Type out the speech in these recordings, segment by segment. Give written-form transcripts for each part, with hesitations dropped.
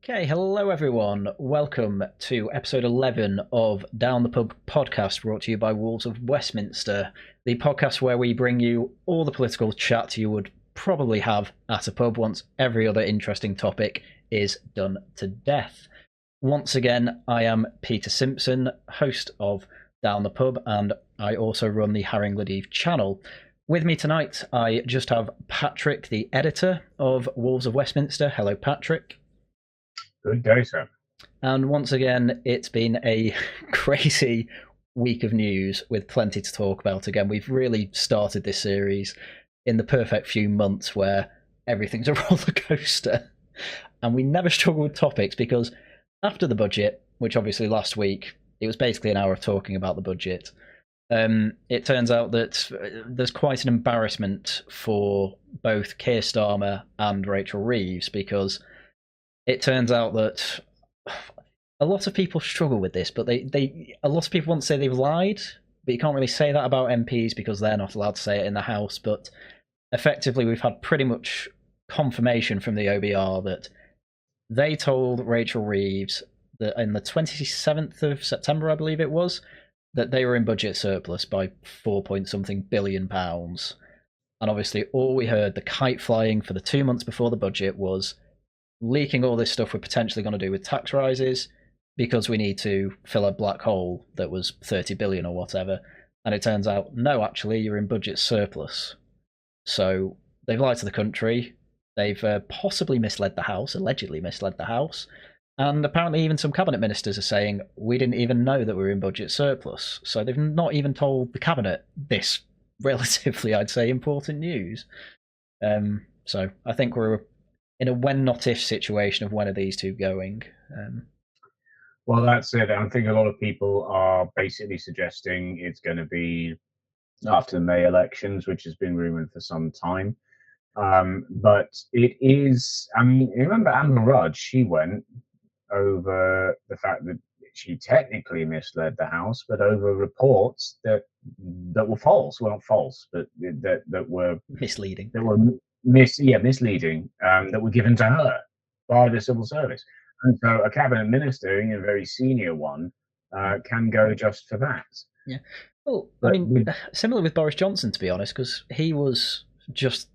Okay, hello everyone. Welcome to episode 11 of Down the Pub podcast, brought to you by Wolves of Westminster, the podcast where we bring you all the political chat you would probably have at a pub once every other interesting topic is done to death. Once again, I am Peter Simpson, host of Down the Pub, and I also run the Haryan Gláeddyv channel. With me tonight, I just have Patrick, the editor of Wolves of Westminster. Hello, Patrick. Good day, sir. And once again, it's been a crazy week of news with plenty to talk about. Again, we've really started this series in the perfect few months where everything's a roller coaster. And we never struggle with topics because after the budget, which obviously last week, it was basically an hour of talking about the budget. It turns out that there's quite an embarrassment for both Keir Starmer and Rachel Reeves, because it turns out that a lot of people struggle with this, but a lot of people want to say they've lied, but you can't really say that about MPs because they're not allowed to say it in the House. But effectively, we've had pretty much confirmation from the OBR that they told Rachel Reeves that in the 27th of September, I believe it was, that they were in budget surplus by 4-point-something billion pounds. And obviously, all we heard, the kite flying for the 2 months before the budget, was leaking all this stuff we're potentially going to do with tax rises because we need to fill a black hole that was 30 billion or whatever. And it turns out, no, actually, you're in budget surplus. So they've lied to the country. They've possibly misled the House, allegedly misled the House. And apparently even some cabinet ministers are saying, we didn't even know that we were in budget surplus. So they've not even told the cabinet this relatively, I'd say, important news. So I think we're in a when not if situation of when are these two going. Well, that's it. I think a lot of people are basically suggesting it's going to be after the May elections, which has been rumored for some time. But it is, I mean, you remember Amber Rudd, she went over the fact that she technically misled the House, but over reports that were false. Well, not false, but that were Misleading. That were misleading, that were given to her by the civil service. And so a cabinet minister, a very senior one, can go just for that. Yeah. Well, I mean, similar with Boris Johnson, to be honest, because he was just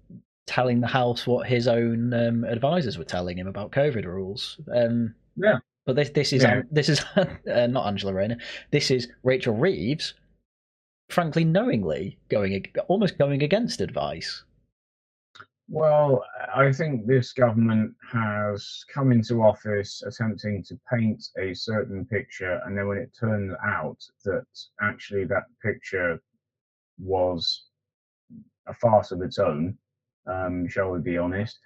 telling the House what his own advisors were telling him about COVID rules. Yeah. But this is not Angela Rayner. This is Rachel Reeves, frankly, knowingly almost going against advice. Well, I think this government has come into office attempting to paint a certain picture, and then when it turns out that actually that picture was a farce of its own, shall we be honest,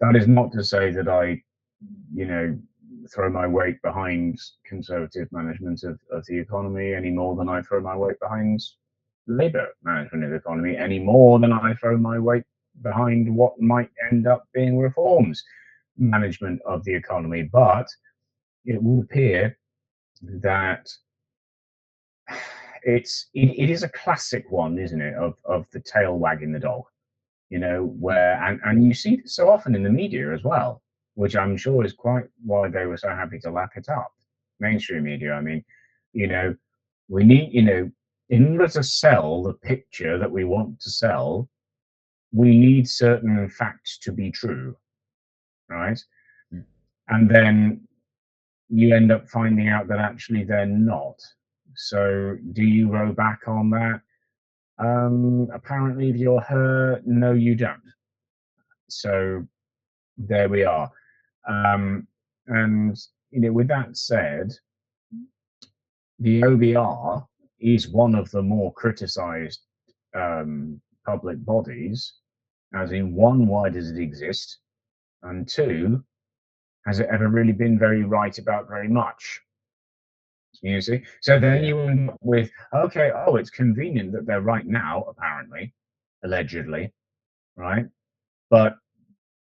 that is not to say that I, throw my weight behind Conservative management of the economy any more than I throw my weight behind Labour management of the economy, any more than I throw my weight behind what might end up being Reform's management of the economy. But it would appear that it is a classic one, isn't it, of the tail wagging the dog, where and you see it so often in the media as well, which I'm sure is quite why they were so happy to lap it up. Mainstream media, I mean, we need, in order to sell the picture that we want to sell, we need certain facts to be true, right? And then you end up finding out that actually they're not. So do you row back on that? Apparently, if you're her, no, you don't. So there we are. And with that said, the OBR is one of the more criticised public bodies. As in, one, why does it exist? And two, has it ever really been very right about very much? You see? So then you end up with, okay, it's convenient that they're right now, apparently, allegedly, right? But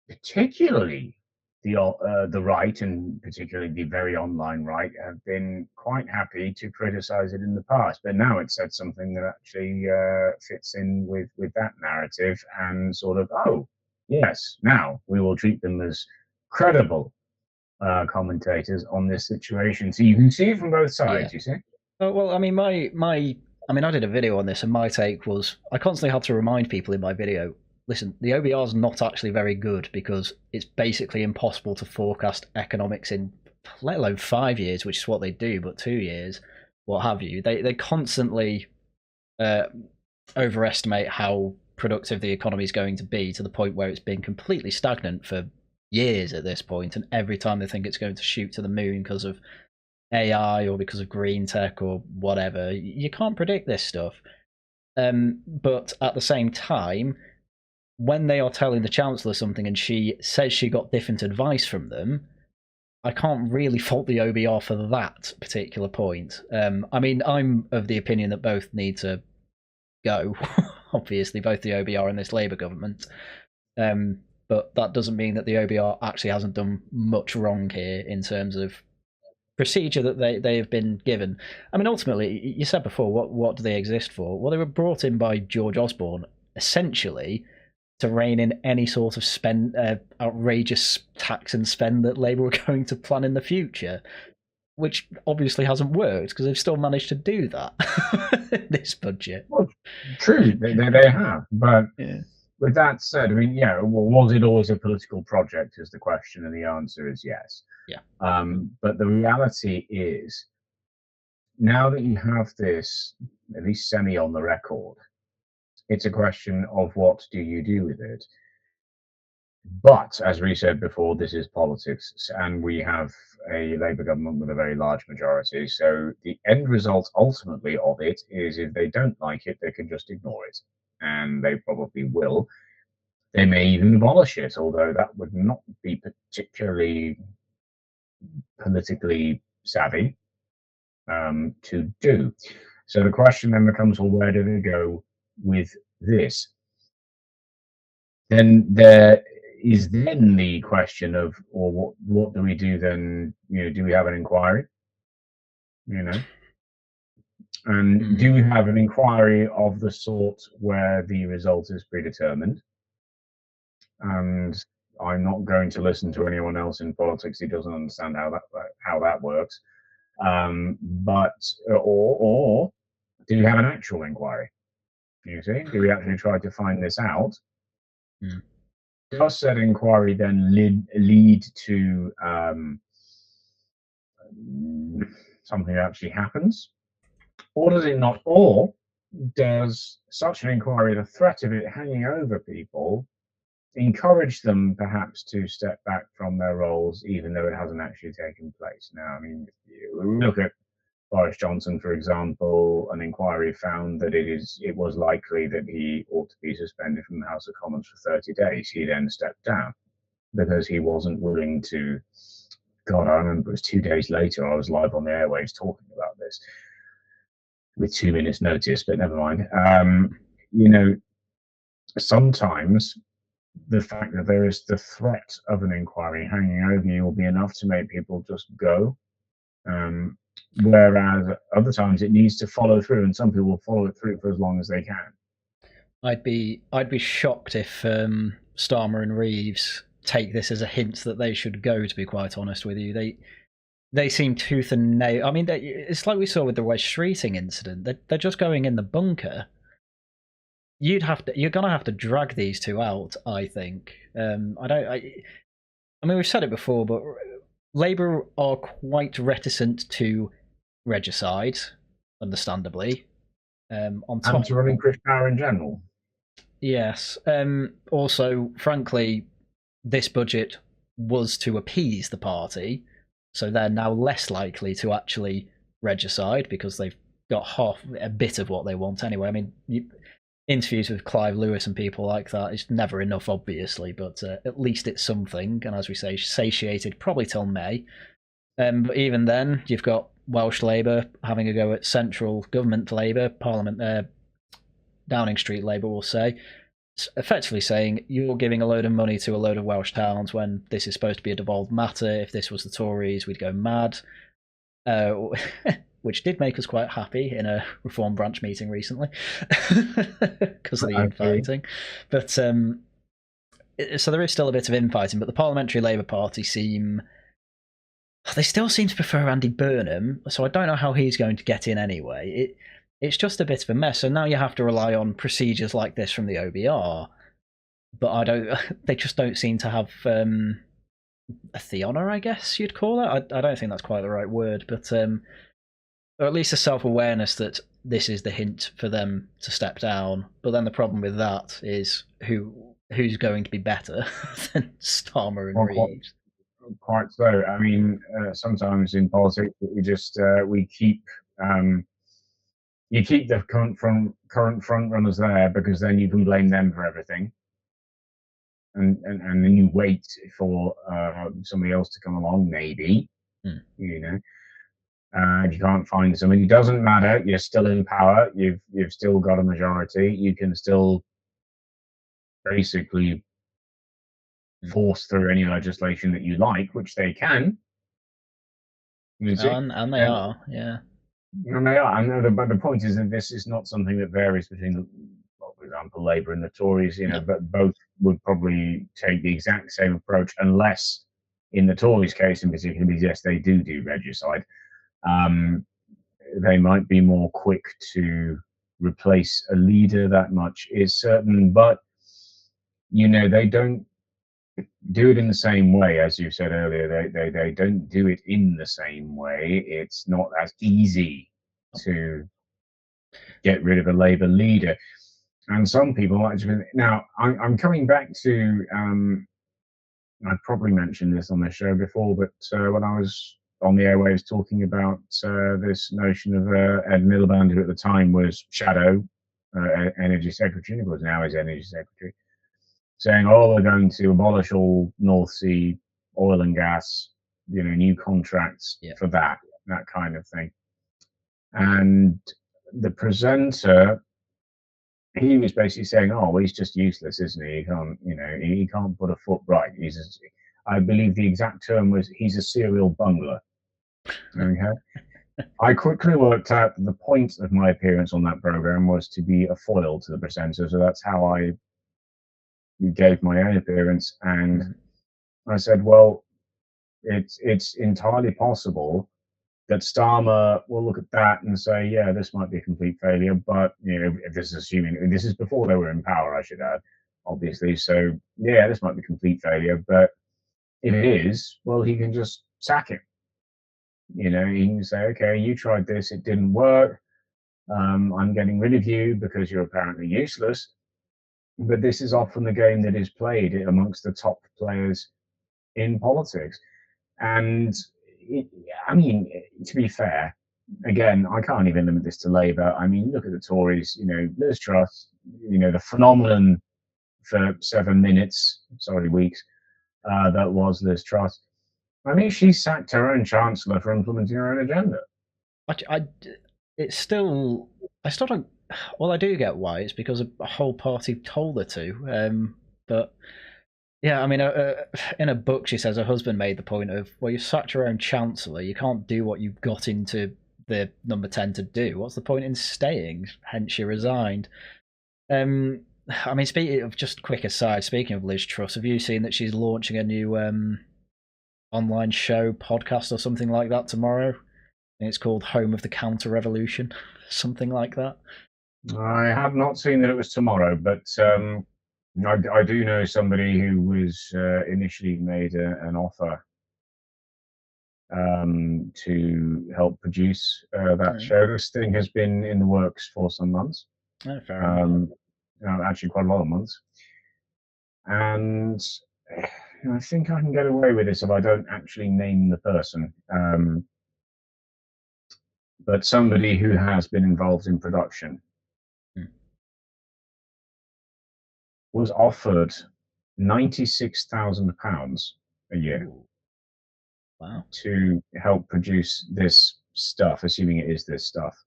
particularly the right, and particularly the very online right, have been quite happy to criticize it in the past. But now it's said something that actually fits in with that narrative, and sort of, yes, now we will treat them as credible commentators on this situation. So you can see it from both sides, Yeah. you see? Oh, well, I mean, I did a video on this, and my take was I constantly had to remind people in my video, listen, the OBR is not actually very good because it's basically impossible to forecast economics in, let alone 5 years, which is what they do, but 2 years, what have you. They constantly overestimate how productive the economy is going to be to the point where it's been completely stagnant for years at this point, and every time they think it's going to shoot to the moon because of AI or because of green tech or whatever, you can't predict this stuff. But at the same time, when they are telling the Chancellor something and she says she got different advice from them, I can't really fault the OBR for that particular point. I mean, I'm of the opinion that both need to go, obviously, both the OBR and this Labour government. But that doesn't mean that the OBR actually hasn't done much wrong here in terms of procedure that they have been given. I mean, ultimately, you said before, what do they exist for? Well, they were brought in by George Osborne, essentially, to rein in any sort of outrageous tax and spend that Labour were going to plan in the future, which obviously hasn't worked because they've still managed to do that this budget. Well, true, they have. But yeah. With that said, I mean, yeah, well, was it always a political project is the question, and the answer is yes. Yeah. But the reality is, now that you have this, at least semi on the record, it's a question of what do you do with it. But as we said before, this is politics, and we have a Labour government with a very large majority. So the end result ultimately of it is if they don't like it, they can just ignore it. And they probably will. They may even abolish it, although that would not be particularly politically savvy to do. So the question then becomes, well, where do they go with this? Then there is then the question of, or what do we do then? Do we have an inquiry? And do we have an inquiry of the sort where the result is predetermined? And I'm not going to listen to anyone else in politics who doesn't understand how that works. Or do we have an actual inquiry? You see, do we actually try to find this out? Does said inquiry then lead to something that actually happens, or does it not? Or does such an inquiry, the threat of it hanging over people, encourage them perhaps to step back from their roles, even though it hasn't actually taken place? Now, I mean, if you look at Boris Johnson, for example, an inquiry found that it was likely that he ought to be suspended from the House of Commons for 30 days. He then stepped down because he wasn't willing to. God, I remember it was 2 days later, I was live on the airwaves talking about this with 2 minutes notice, but never mind. Sometimes the fact that there is the threat of an inquiry hanging over you will be enough to make people just go. Whereas other times it needs to follow through, and some people will follow it through for as long as they can. I'd be shocked if Starmer and Reeves take this as a hint that they should go, to be quite honest with you. They seem tooth and nail. I mean, it's like we saw with the Wes Streeting incident. They're just going in the bunker. You're gonna have to drag these two out, I think. I mean, we've said it before, but Labour are quite reticent to regicide, understandably. On top, and to relinquish power in general. Yes. Also, frankly, this budget was to appease the party, so they're now less likely to actually regicide because they've got a bit of what they want anyway. I mean, interviews with Clive Lewis and people like that is never enough, obviously, but at least it's something. And as we say, satiated probably till May. But even then, you've got Welsh Labour having a go at central government Labour, Parliament, Downing Street Labour will say, effectively saying you're giving a load of money to a load of Welsh towns when this is supposed to be a devolved matter. If this was the Tories, we'd go mad. Which did make us quite happy in a Reform branch meeting recently because of the infighting. But so there is still a bit of infighting, but the Parliamentary Labour Party seem they still seem to prefer Andy Burnham, so I don't know how he's going to get in anyway. It's just a bit of a mess. So now you have to rely on procedures like this from the OBR, but I don't. They just don't seem to have a theoner, I guess you'd call it. I don't think that's quite the right word, but or at least a self-awareness that this is the hint for them to step down. But then the problem with that is who's going to be better than Starmer and Reeves. Quite so. I mean, sometimes in politics, we keep you keep the current front runners there because then you can blame them for everything, and then you wait for somebody else to come along, maybe. You know, if you can't find somebody, it doesn't matter. You're still in power. You've still got a majority. You can still basically force through any legislation that you like, which they can. And they are, yeah. And they are. But the point is that this is not something that varies between, well, for example, Labour and the Tories. But both would probably take the exact same approach, unless, in the Tories' case in particular, because yes, they do regicide. They might be more quick to replace a leader. That much is certain, but they don't do it in the same way. As you said earlier, they don't do it in the same way. It's not as easy to get rid of a Labour leader. And some people actually, now I'm coming back to, I probably mentioned this on the show before, but when I was on the airwaves talking about this notion of Ed Miliband, who at the time was Shadow Energy Secretary, and was now his Energy Secretary, saying, "Oh, we're going to abolish all North Sea oil and gas, new contracts for that kind of thing." And the presenter, he was basically saying, "Oh, well, he's just useless, isn't he? He can't, he can't put a foot right. I believe the exact term was, he's a serial bungler." Okay. I quickly worked out that the point of my appearance on that program was to be a foil to the presenter, so that's how I gave my own appearance. And I said, well, it's entirely possible that Starmer will look at that and say, yeah, this might be a complete failure. But if this is assuming, this is before they were in power, I should add, obviously. So yeah, this might be a complete failure. But if it is, well, he can just sack him. He can say, okay, you tried this, it didn't work. I'm getting rid of you because you're apparently useless. But this is often the game that is played amongst the top players in politics. And to be fair, again, I can't even limit this to Labour. I mean, look at the Tories. Liz Truss. The phenomenon for 7 minutes, weeks, that was Liz Truss. I mean, she sacked her own chancellor for implementing her own agenda. It's still, I still don't. Well, I do get why. It's because a whole party told her to. But yeah, I mean, in a book, she says her husband made the point of, well, you sacked your own chancellor. You can't do what you got into the number 10 to do. What's the point in staying? Hence, she resigned. I mean, speaking of, just quick aside, speaking of Liz Truss, have you seen that she's launching a new online show, podcast, or something like that tomorrow? And it's called Home of the Counter Revolution, something like that. I have not seen that it was tomorrow, but I do know somebody who was initially made an offer to help produce that show. This thing has been in the works for some months. Oh, fair enough. Actually, quite a lot of months. And I think I can get away with this if I don't actually name the person. But somebody who has been involved in production was offered £96,000 a year. Ooh. Wow. To help produce this stuff, assuming it is this stuff,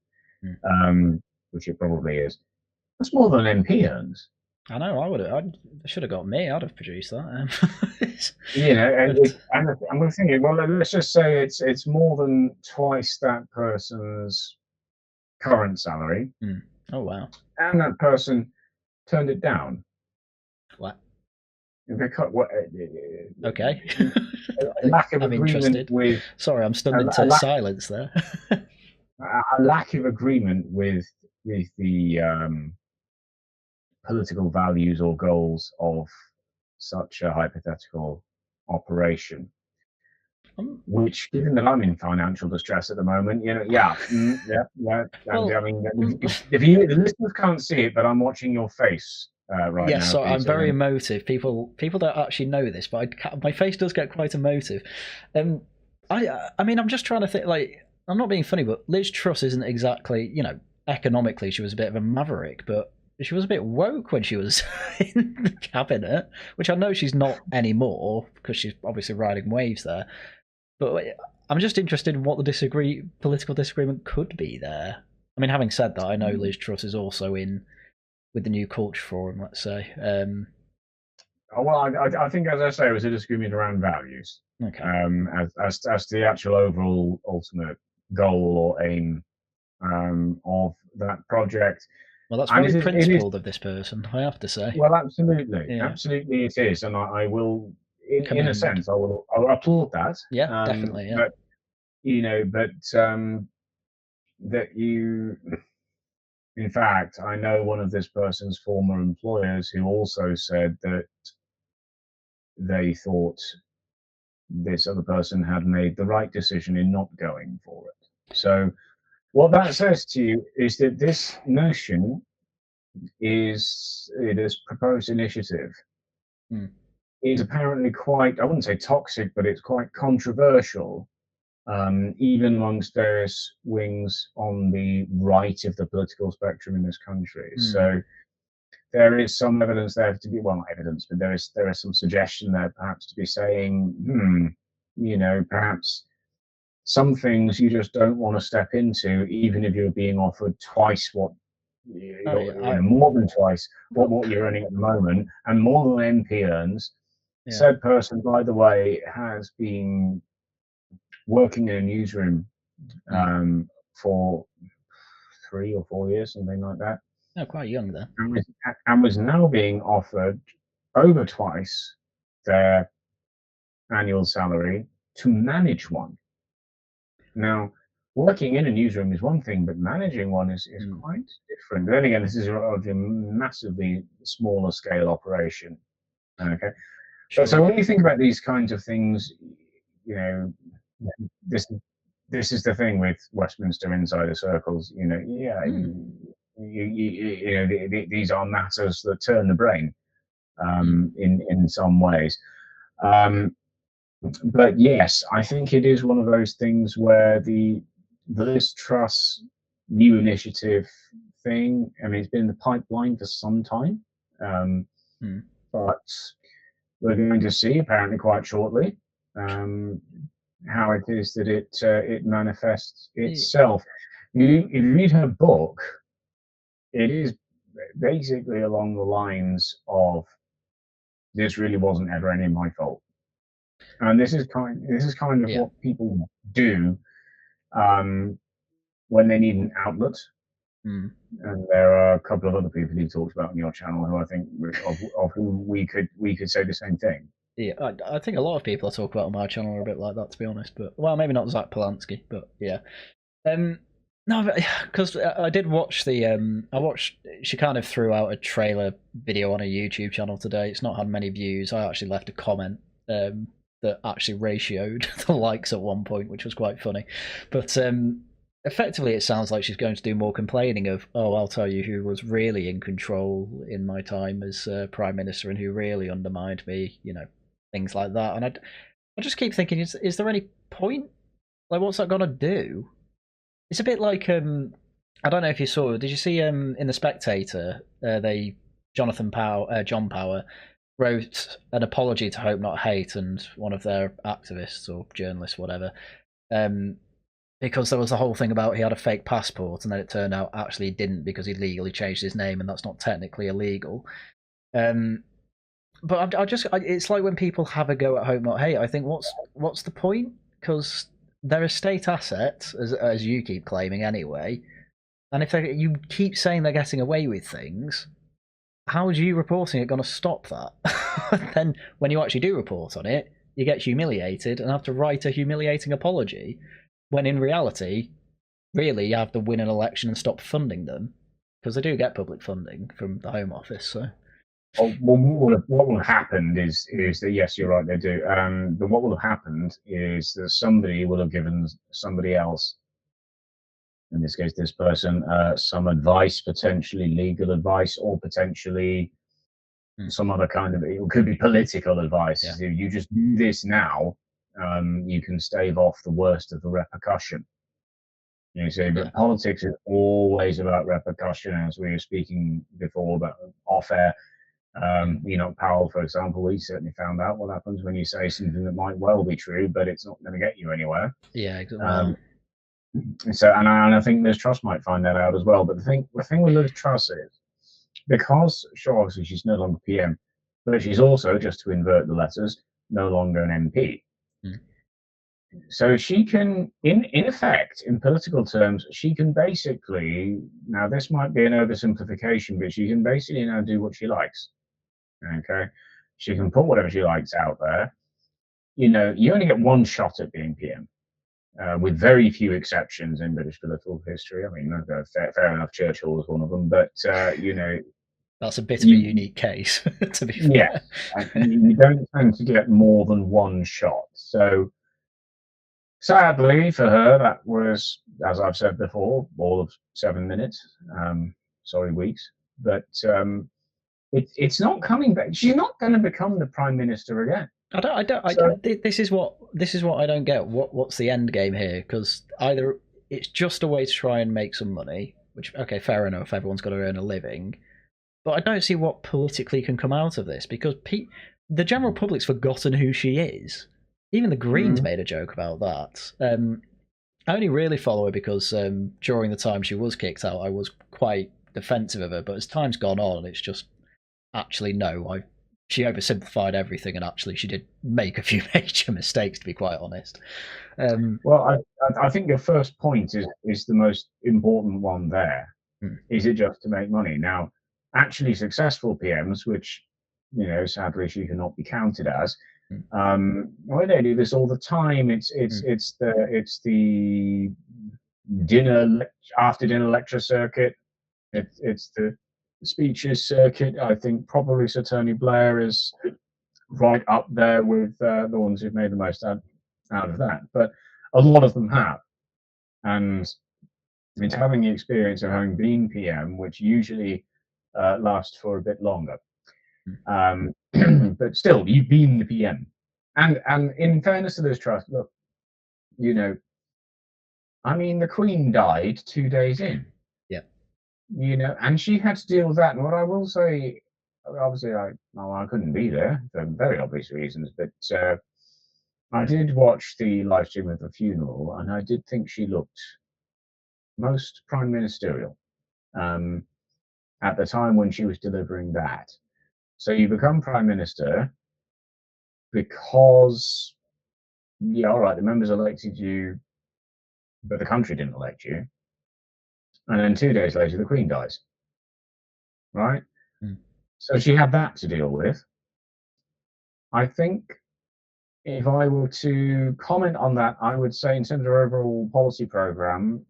which it probably is. That's more than an MP earns. I know. I should have got me. I'd have produced that. And I'm thinking, well, let's just say it's more than twice that person's current salary. Oh wow! And that person turned it down. What? Okay. A lack of I'm agreement interested. with Sorry, I'm stunned a into lack, silence there. a lack of agreement with the political values or goals of such a hypothetical operation. Which, given that I'm in financial distress at the moment, yeah, yeah. And Well, I mean, the listeners can't see it, but I'm watching your face right yes, now, so I'm Peter. very And emotive. People don't actually know this, but my face does get quite emotive. I mean, I'm just trying to think. Like, I'm not being funny, but Liz Truss isn't exactly, economically she was a bit of a maverick, but she was a bit woke when she was in the cabinet, which I know she's not anymore because she's obviously riding waves there. But I'm just interested in what the political disagreement could be there. I mean, having said that, I know Liz Truss is also in with the new culture forum, let's say. well, I think, as I say, it was a disagreement around values, Okay. as to the actual overall ultimate goal or aim of that project. Well, that's And very it is principled of this person, I have to say. well, absolutely, Yeah. absolutely, it is, and I will, in a Commend. sense, I will applaud that. Yeah, definitely. Yeah. But that you, in fact, I know one of this person's former employers who also said that they thought this other person had made the right decision in not going for it. So, what that says to you is that this notion this proposed initiative Hmm. is apparently quite, I wouldn't say toxic, but it's quite controversial, even amongst various wings on the right of the political spectrum in this country. Hmm. So there is some evidence there to be, well, not evidence, but there is some suggestion there perhaps to be saying, perhaps some things you just don't want to step into, even if you're being offered twice what Oh yeah. more than twice Well, what you're earning at the moment, and more than an MP earns. yeah. Said person, by the way, has been working in a newsroom Hmm. for 3 or 4 years, something like that, Oh, quite young then. and was now being offered over twice their annual salary to manage one. Now, working in a newsroom is one thing, but managing one is Hmm. quite different. Then again, this is a massively smaller scale operation. Okay, so Sure. when you think about these kinds of things, you know, this this is the thing with Westminster insider circles. Yeah, Hmm. these are matters that turn the brain Hmm. in some ways. Um, but yes, I think it is one of those things where the Liz Truss new initiative thing. I mean, it's been in the pipeline for some time, um, Hmm. but we're going to see apparently quite shortly how it is that it manifests Yeah. itself. If you read her book, it is basically along the lines of this really wasn't ever any of my fault, and this is kind of Yeah. what people do um, when they need an outlet. Hmm. And there are a couple of other people you've talked about on your channel who I think of who we could say the same thing. Yeah, I think a lot of people I talk about on my channel are a bit like that, to be honest. But well, maybe not Zach Polanski, but yeah. Um, no, because I did watch the. I watched. She kind of threw out a trailer video on a YouTube channel today. It's not had many views. I actually left a comment that actually ratioed the likes at one point, which was quite funny. But effectively, it sounds like she's going to do more complaining of, oh, I'll tell you who was really in control in my time as prime minister and who really undermined me. Things like that. And I just keep thinking, is there any point? Like, what's that gonna do? It's a bit like I don't know if you saw. Did you see in the Spectator? John Power wrote an apology to Hope Not Hate and one of their activists or journalists, whatever, um, because there was the whole thing about he had a fake passport and then it turned out actually he didn't because he legally changed his name and that's not technically illegal. Um, but it's like when people have a go at Hope Not Hate. I think what's the point? Because they're a state asset, as you keep claiming anyway. And if you keep saying they're getting away with things, how is you reporting it going to stop that? Then when you actually do report on it, you get humiliated and have to write a humiliating apology, when in reality, really, you have to win an election and stop funding them, because they do get public funding from the Home Office. So, well, what will have happened is that, yes, you're right, they do. But what will have happened is that somebody will have given somebody else, in this case, this person, some advice, potentially legal advice, or potentially some other kind of, it could be political advice. Yeah. If you just do this now, you can stave off the worst of the repercussion. You see, but politics is always about repercussion, as we were speaking before about off air. Powell, for example, he certainly found out what happens when you say something that might well be true, but it's not going to get you anywhere. Yeah, exactly. So, and I think Liz Truss might find that out as well. But the thing with Liz Truss is, because sure, obviously she's no longer PM, but she's also, just to invert the letters, no longer an MP. So she can, in effect, in political terms, she can basically, now this might be an oversimplification, but she can basically now do what she likes. Okay, she can put whatever she likes out there. You only get one shot at being PM. With very few exceptions in British political history. I mean, fair enough, Churchill was one of them, but that's a bit of a unique case, to be fair. Yeah, you don't tend to get more than one shot. So, sadly for her, that was, as I've said before, all of 7 minutes. Sorry, weeks, but it's not coming back. She's not going to become the Prime Minister again. This is what I don't get. What's the end game here? Because either it's just a way to try and make some money, which, okay, fair enough, everyone's got to earn a living, but I don't see what politically can come out of this, because the general public's forgotten who she is. Even the Greens made a joke about that. I only really follow her because during the time she was kicked out, I was quite defensive of her, but as time's gone on, it's just, actually, no, she oversimplified everything, and actually she did make a few major mistakes, to be quite honest. Well, I think your first point is the most important one there. Is it just to make money? Now, actually successful PMs, which, sadly she cannot be counted as, well, they do this all the time. It's the after dinner lecture circuit. It's the speeches circuit. I think probably Sir Tony Blair is right up there with the ones who've made the most out of that. But a lot of them have, and it's having the experience of having been PM, which usually lasts for a bit longer. But still, you've been the PM, and in fairness to this trust, look, I mean, the Queen died 2 days in. And she had to deal with that. And what I will say, obviously, I couldn't be there for very obvious reasons, but I did watch the live stream of the funeral, and I did think she looked most prime ministerial at the time when she was delivering that. So you become prime minister because, all right, the members elected you, but the country didn't elect you. And then 2 days later, the Queen dies. Right? So she had that to deal with. I think if I were to comment on that, I would say, in terms of our overall policy program,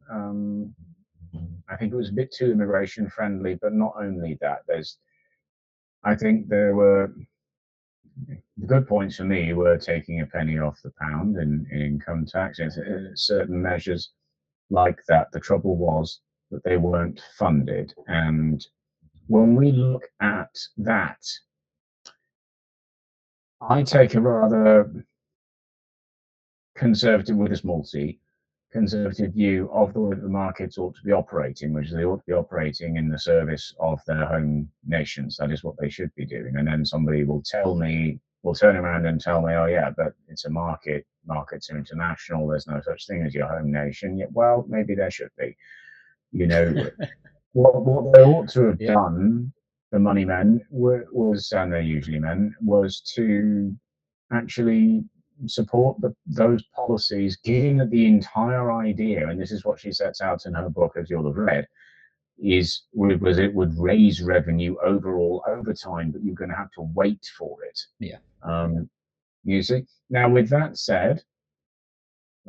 I think it was a bit too immigration friendly, but not only that. I think there were the good points for me were taking a penny off the pound in income tax, and certain measures like that. The trouble was that they weren't funded, and when we look at that, I take a rather conservative, with a small c, conservative view of the way the markets ought to be operating, which they ought to be operating in the service of their home nations. That is what they should be doing. And then somebody will turn around and tell me, oh yeah, but it's a market. Markets are international. There's no such thing as your home nation. Yeah, well, maybe there should be. What they ought to have done, the money men was, and they're usually men, was to actually support those policies, given that the entire idea, and this is what she sets out in her book, as you'll have read, was it would raise revenue overall over time, but you're going to have to wait for it. Yeah. You see. Now, with that said,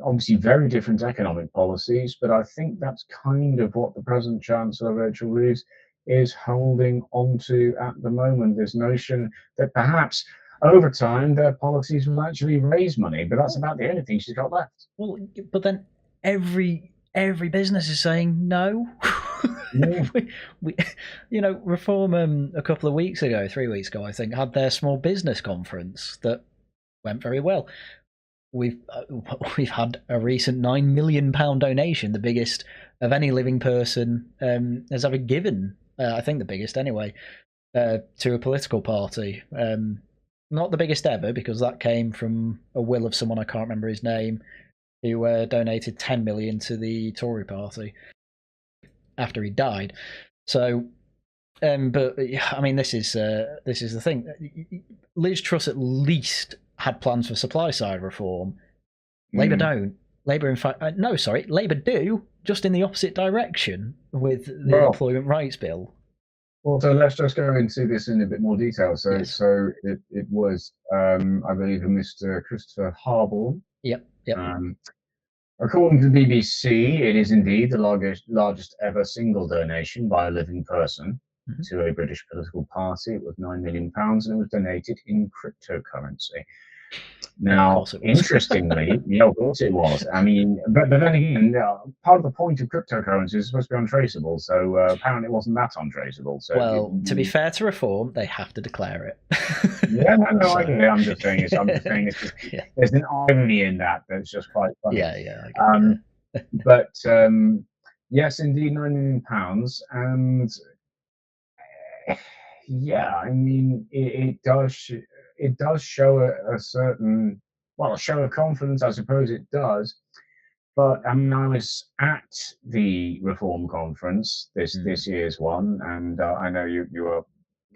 obviously very different economic policies, but I think that's kind of what the present Chancellor Rachel Reeves is holding onto at the moment. This notion that perhaps over time their policies will actually raise money, but that's about the only thing she's got left. Well, but then every business is saying no. Yeah. Reform a couple of weeks ago, 3 weeks ago, I think, had their small business conference that went very well. We've had a recent £9 million donation, the biggest of any living person has ever given. I think the biggest anyway, to a political party. Not the biggest ever, because that came from a will of someone, I can't remember his name, who donated 10 million to the Tory party after he died. So, but I mean, this is the thing. Liz Truss at least had plans for supply side reform. Labour don't. Labour, in fact, Labour do, just in the opposite direction with the Employment Rights Bill. Well, so let's just go into this in a bit more detail. So, Yes. so it was, I believe, a Mr. Christopher Harbour. Yep. According to the BBC, it is indeed the largest ever single donation by a living person to a British political party. It was £9 million, and it was donated in cryptocurrency. Now, interestingly, yeah, of course it was. I mean, but then again, part of the point of cryptocurrency is supposed to be untraceable. So apparently, it wasn't that untraceable. So, well, to be fair to Reform, they have to declare it. Yeah, no, I get it. I'm just saying it's just, there's an irony in that that's just quite funny. Yeah. But yes, indeed, £9 million, and yeah, I mean, it does show a certain, well, a show of confidence, I suppose it does. But I mean, I was at the Reform conference, this year's one, and I know you were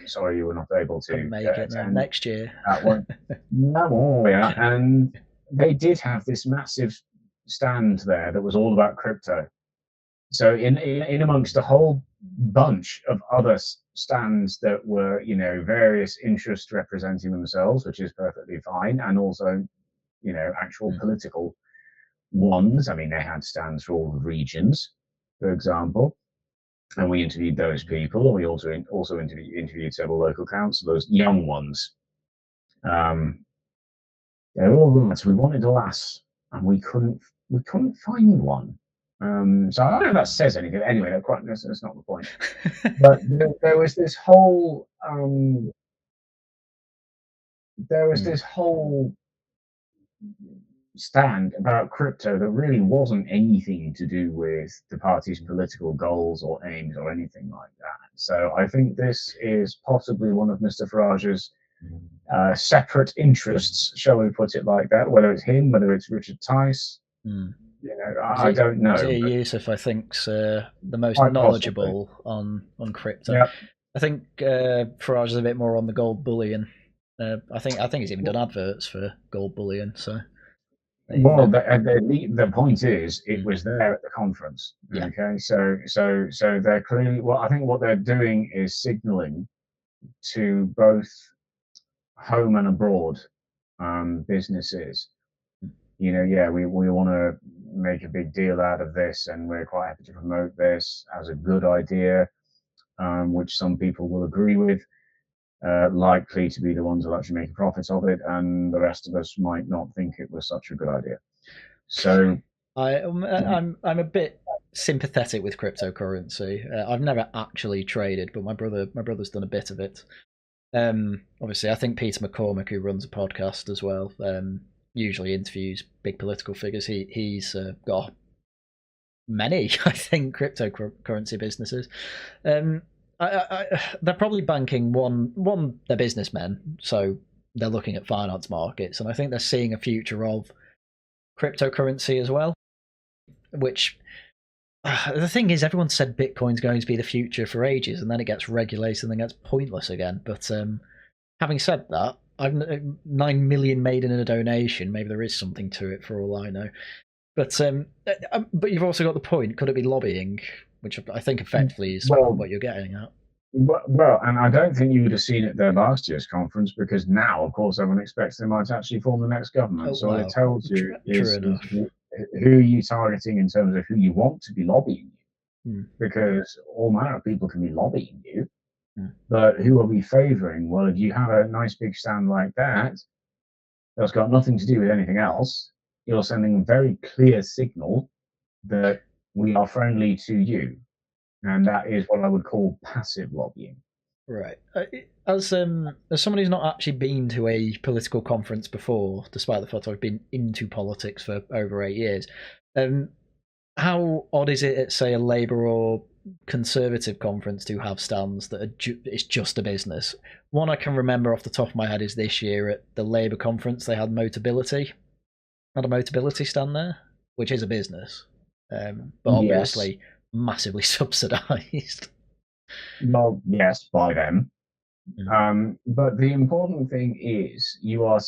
sorry you were not able to make it next year. That one. No, yeah, and they did have this massive stand there that was all about crypto. So in amongst a whole bunch of other stands that were, various interests representing themselves, which is perfectly fine, and also, actual political ones. I mean, they had stands for all the regions, for example, and we interviewed those people. We also interviewed several local councillors, young ones. They were all right. We wanted a lass, and we couldn't find one. So I don't know if that says anything. Anyway, that's not the point. But there was this whole stand about crypto that really wasn't anything to do with the party's political goals or aims or anything like that. So I think this is possibly one of Mr. Farage's separate interests, shall we put it like that? Whether it's him, whether it's Richard Tice, I don't know. Yusuf, I think's the most knowledgeable on crypto. Yep. I think Farage is a bit more on the gold bullion. I think he's even done adverts for gold bullion. So, well, the point is, it was there at the conference. Yeah. Okay, so they're clearly. Well, I think what they're doing is signalling to both home and abroad businesses. We want to make a big deal out of this, and we're quite happy to promote this as a good idea, which some people will agree with. Likely to be the ones who actually make a profit of it, and the rest of us might not think it was such a good idea. So I'm a bit sympathetic with cryptocurrency. I've never actually traded, but my brother's done a bit of it. Obviously, I think Peter McCormick, who runs a podcast as well, usually interviews big political figures. He's got many, I think, cryptocurrency businesses. They're probably banking one. They're businessmen, so they're looking at finance markets, and I think they're seeing a future of cryptocurrency as well. Which the thing is, everyone said Bitcoin's going to be the future for ages, and then it gets regulated and then gets pointless again. But having said that, I've 9 million made in a donation. Maybe there is something to it for all I know. But you've also got the point. Could it be lobbying? which I think effectively is Well, what you're getting at. well, and I don't think you would have seen it there last year's conference, because now, of course, everyone expects they might actually form the next government. Oh, So what it well, tells you true is enough. who are you targeting in terms of who you want to be lobbying you, Hmm. because all manner of people can be lobbying you. Hmm. But who are we favouring? Well, if you have a nice big stand like that's got nothing to do with anything else, you're sending a very clear signal that we are friendly to you. And that is what I would call passive lobbying. Right. As someone who's not actually been to a political conference before, despite the fact I've been into politics for over 8 years, how odd is it at, say, a Labour or Conservative conference to have stands that are it's just a business? One I can remember off the top of my head is this year at the Labour conference they had Motability, had a Motability stand there, which is a business, but Yes. obviously massively subsidised. Well, yes, by them. Mm. But the important thing is you are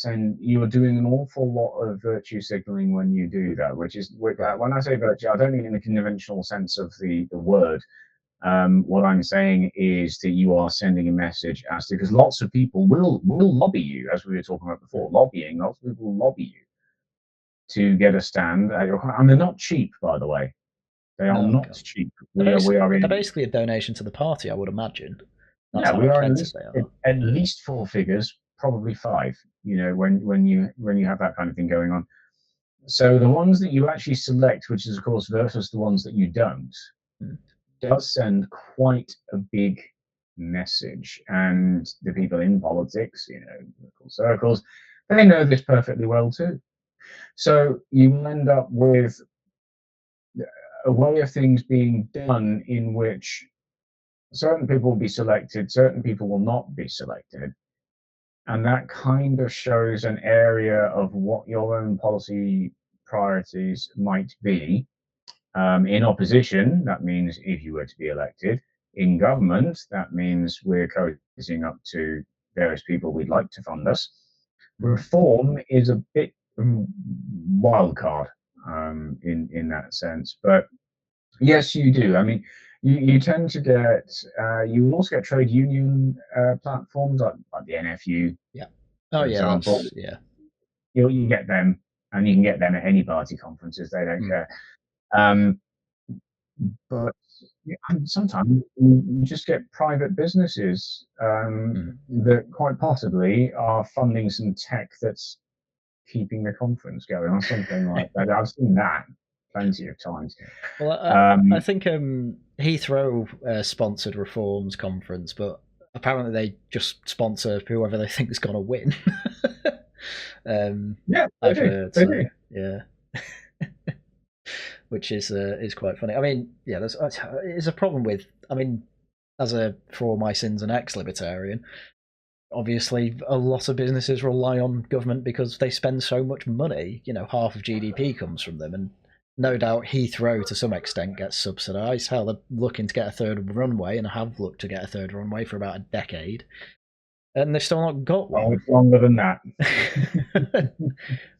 doing an awful lot of virtue signaling when you do that, which is Right. when I say virtue, I don't mean in the conventional sense of the word. What I'm saying is that you are sending a message as to, because lots of people will lobby you, as we were talking about before, lobbying. Lots of people will lobby you to get a stand at your, and they're not cheap, by the way. They are Oh not god. cheap. We are They're in, basically a donation to the party, I would imagine. That's yeah, how we are expensive they are. at least four figures, probably five. You know, when you have that kind of thing going on. So the ones that you actually select, which is of course versus the ones that you don't, Mm. does send quite a big message. And the people in politics, you know, local circles, they know this perfectly well too. So you will end up with a way of things being done in which certain people will be selected, certain people will not be selected. And that kind of shows an area of what your own policy priorities might be. In opposition, that means if you were to be elected. In government, that means we're coalescing up to various people we'd like to fund us. Reform is a bit wild card in that sense, but yes, you do. I mean, you tend to get you will also get trade union platforms like the NFU, Yeah. Oh for yeah, example. that's yeah. You get them, and you can get them at any party conferences. They don't Mm. care. Um, but yeah, and sometimes you just get private businesses Mm. that quite possibly are funding some tech that's keeping the conference going or something like that. I've seen that plenty of times. Well, I Um, think Heathrow sponsored Reform's conference, but apparently they just sponsor whoever they think is going to win. yeah, they I've do. heard They so, do. yeah, which is quite funny. I mean, yeah, there's a problem with. I mean, as a for all my sins an ex-libertarian, obviously a lot of businesses rely on government because they spend so much money. You know, half of GDP comes from them, and no doubt Heathrow to some extent gets subsidised. Hell, they're looking to get a third runway and have looked to get a third runway for about a decade, and they've still not got Oh, one. it's longer than that.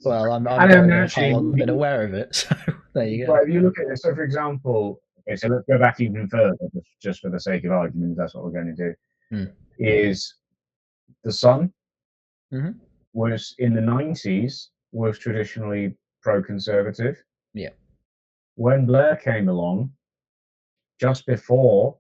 Well, I'm And then going off how actually, I've been aware of it, so there you go. well, if you look at it, so for example, okay, so let's go back even further, just for the sake of argument, that's what we're going to do. Mm. Is the Sun Mm-hmm. was in the 90s was traditionally pro-conservative. Yeah. When Blair came along, just before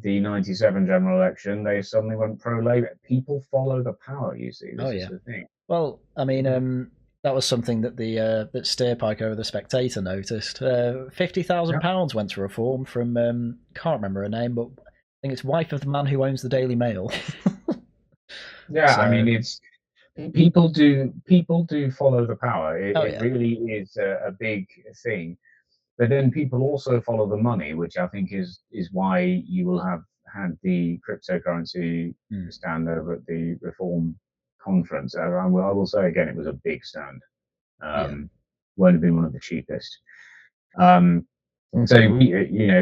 the 97 general election, they suddenly went pro-Labour. People follow the power, you see. Oh This is yeah. the thing. Well, I mean, that was something that the that Steerpike over the Spectator noticed. £50,000 Yeah. went to reform from can't remember her name, but I think it's wife of the man who owns the Daily Mail. Yeah, I So, mean, it's people do follow the power. It, oh it yeah, really is a big thing. But then people also follow the money, which I think is why you will have had the cryptocurrency mm, stand over at the Reform conference. I will say again, it was a big stand. yeah, Won't have been one of the cheapest. Um, and so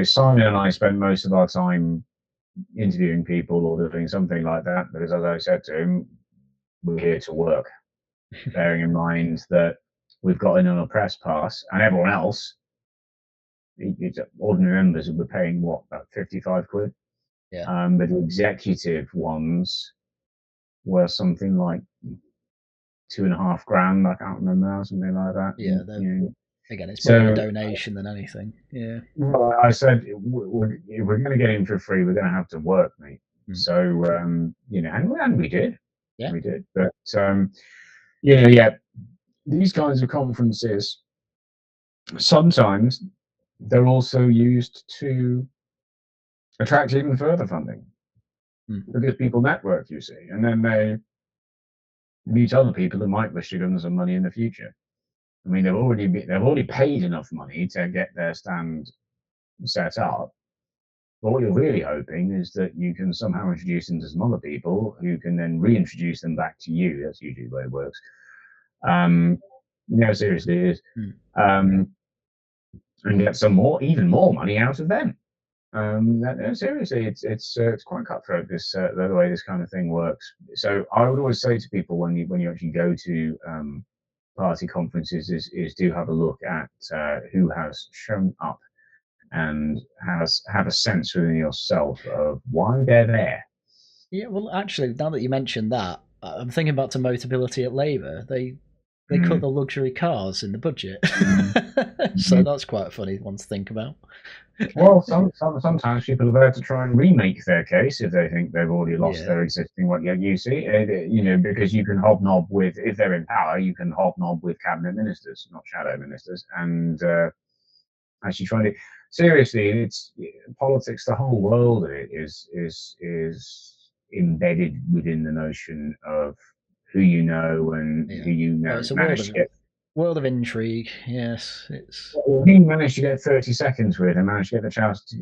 Simon and I spent most of our time interviewing people or doing something like that. Because as I said to him, we're here to work, bearing in mind that we've got in on a press pass, and everyone else ordinary members were paying what, about 55 quid. Yeah. But the executive ones were something like 2.5 grand. I can't remember now, something like that. Yeah. Again, it's more a donation than anything. Yeah. Well, I said, if we're going to get in for free, we're going to have to work, mate. So, you know, and we did. Yeah. We did. But, you know, yeah, these kinds of conferences, sometimes they're also used to attract even further funding because people network, you see, and then they meet other people that might wish to give them some money in the future. I mean, they've already paid enough money to get their stand set up. But what you're really hoping is that you can somehow introduce them to some other people who can then reintroduce them back to you. That's usually the way it works. No, seriously, it is. And get even more money out of them. No, seriously, it's quite cutthroat, this the way this kind of thing works. So I would always say to people when you actually go to party conferences is do have a look at who has shown up and have a sense within yourself of why they're there. Yeah, well, actually, now that you mentioned that, I'm thinking back to Motability at Labour. They cut the luxury cars in the budget, so that's quite a funny one to think about. Well, sometimes people are there to try and remake their case if they think they've already lost their existing one. Yeah, you see, you know, because you can hobnob with, if they're in power, you can hobnob with cabinet ministers, not shadow ministers, and actually trying to seriously. It's politics. The whole world of it is embedded within the notion of who you know and who you know. It's a world of intrigue. Yes, it's. Well, you managed to get 30 seconds with and managed to get the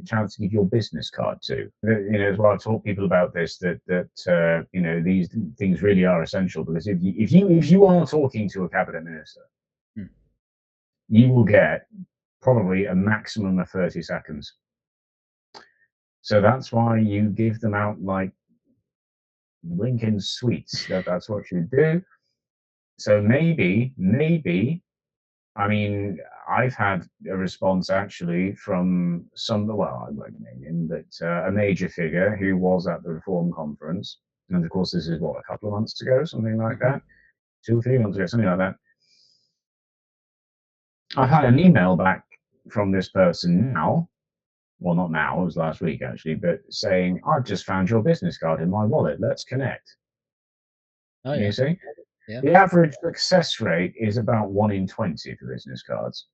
chance to give your business card to. You know, as well, I taught people about this that you know, these things really are essential, because if you are talking to a cabinet minister, you will get probably a maximum of 30 seconds. So that's why you give them out like Lincoln sweets. That's what you do. So maybe, I mean, I've had a response actually from well, I won't name him, but a major figure who was at the Reform conference. And of course, this is what, a couple of months ago, something like that, 2 or 3 months ago, something like that. I've had an email back from this person now. Well, not now, it was last week actually, but saying, I've just found your business card in my wallet. Let's connect. Oh, yeah. You see? Yeah. The average success rate is about 1 in 20 for business cards.